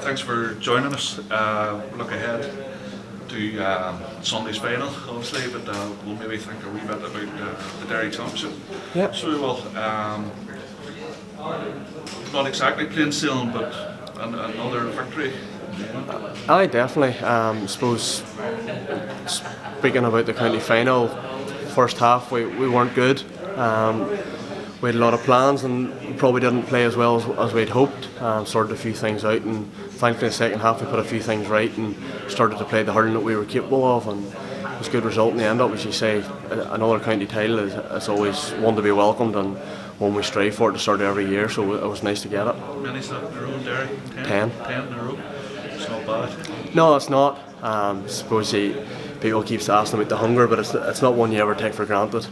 thanks for joining us. Look ahead to Sunday's final, obviously, but we'll maybe think a wee bit about the Derry Championship. Yeah. So we will. Not exactly plain sailing, but another victory. Aye, definitely. I suppose, speaking about the county final, first half we weren't good. We had a lot of plans and probably didn't play as well as we'd hoped. Sorted a few things out, and thankfully in the second half we put a few things right and started to play the hurling that we were capable of, and it was a good result in the end up. As you say, another county title is always one to be welcomed and one we strive for at the start of every year, so it was nice to get it. Many in a row in Derry? 10. 10 in a row. It's not bad. No, it's not. I suppose people keep asking about the hunger, but it's not one you ever take for granted.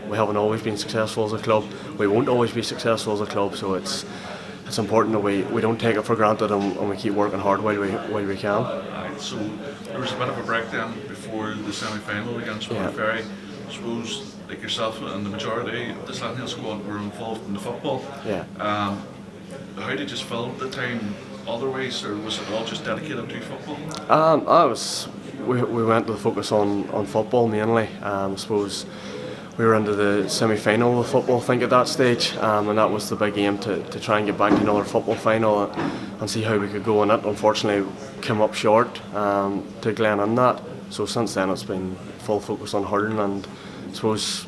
We haven't always been successful as a club. We won't always be successful as a club, so it's important that we don't take it for granted and we keep working hard while we can. Right, so there was a bit of a breakdown before the semi-final against Ferry. I suppose, like yourself and the majority of the Slaughtneil squad were involved in the football. Yeah. How did you fill the time otherwise, or was it all just dedicated to football? We went to focus on football mainly. I suppose we were into the semi-final of football, I think, at that stage, and that was the big aim to try and get back to another football final and see how we could go in it. Unfortunately, came up short to Glen in that. So since then, it's been full focus on hurling, and I suppose,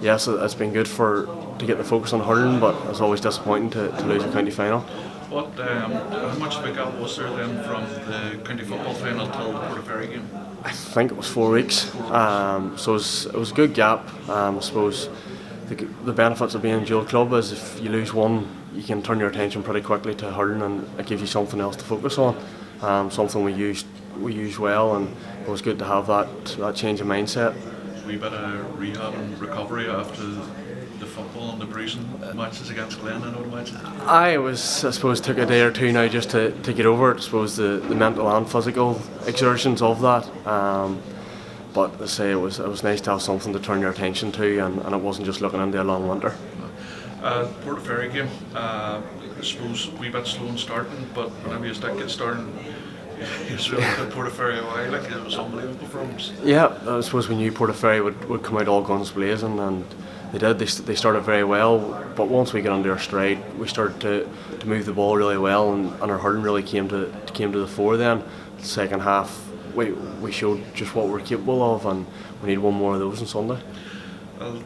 yes, it's been good to get the focus on hurling, but it's always disappointing to lose a county final. How much of a gap was there then from the county football final till the Portaferry game? I think it was 4 weeks. So it was a good gap. I suppose the benefits of being a dual club is if you lose one, you can turn your attention pretty quickly to hurling, and it gives you something else to focus on. Something we used well, and it was good to have that change of mindset. A wee bit of rehab and recovery after the football and the bruising matches against Glen, I would imagine. I suppose took a day or two now just to get over it. I suppose the mental and physical exertions of that. But I say it was nice to have something to turn your attention to, and it wasn't just looking into a long winter. Portaferry game, I suppose a wee bit slow in starting, but whenever you get started, you was really at Portaferry away, like it was unbelievable performance. Yeah, I suppose we knew Portaferry would come out all guns blazing, and they did. They started very well, but once we got under our stride, we started to move the ball really well, and our hurling really came to the fore. Then the second half, we showed just what we're capable of, and we need one more of those on Sunday. Well,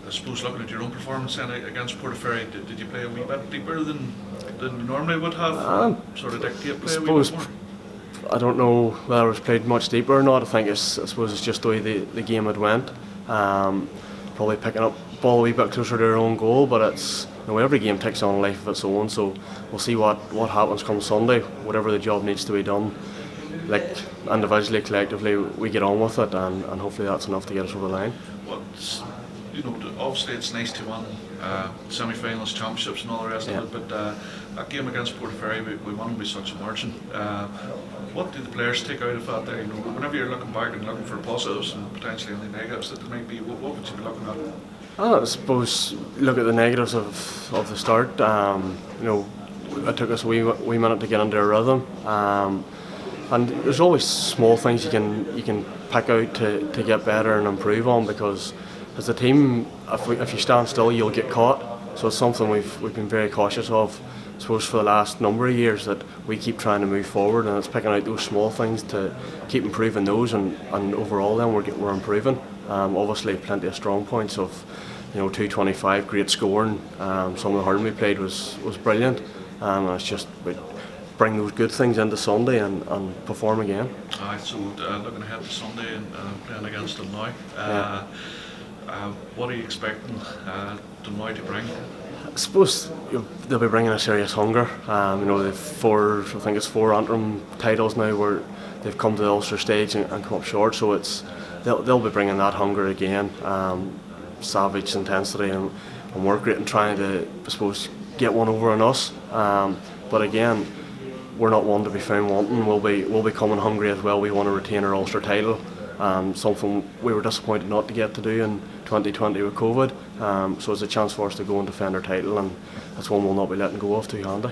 I suppose looking at your own performance then against Portaferry, did you play a wee bit deeper than you normally would have? Sort of dictate play a wee bit more? I don't know whether it was played much deeper or not. I suppose it's just the way the game had went. Probably picking up ball a wee bit closer to their own goal, but it's every game takes on a life of its own. So we'll see what happens come Sunday. Whatever the job needs to be done, like individually, collectively, we get on with it, and hopefully that's enough to get us over the line. Obviously it's nice to win semi-finals, championships and all the rest of it, but that game against Portaferry, we won by such a margin. What do the players take out of that there? Whenever you're looking back and looking for positives and potentially any negatives that there might be, what would you be looking at? I suppose look at the negatives of the start. It took us a wee minute to get into a rhythm, and there's always small things you can pick out to get better and improve on, because as a team, if you stand still, you'll get caught. So it's something we've been very cautious of, I suppose, for the last number of years, that we keep trying to move forward, and it's picking out those small things to keep improving those, and overall then we're improving. Obviously plenty of strong points of 225, great scoring. Some of the hurling we played was brilliant, and it's just bring those good things into Sunday and perform again. So looking ahead to Sunday and playing against them now. What are you expecting Dunmoy to bring? I suppose they'll be bringing a serious hunger. They've four interim titles now where they've come to the Ulster stage and come up short. So they'll be bringing that hunger again, savage intensity and work rate, and trying to, I suppose, get one over on us. But again, we're not one to be found wanting. We'll be coming hungry as well. We want to retain our Ulster title. Something we were disappointed not to get to do in 2020 with COVID. So it's a chance for us to go and defend our title, and that's one we'll not be letting go of too handy.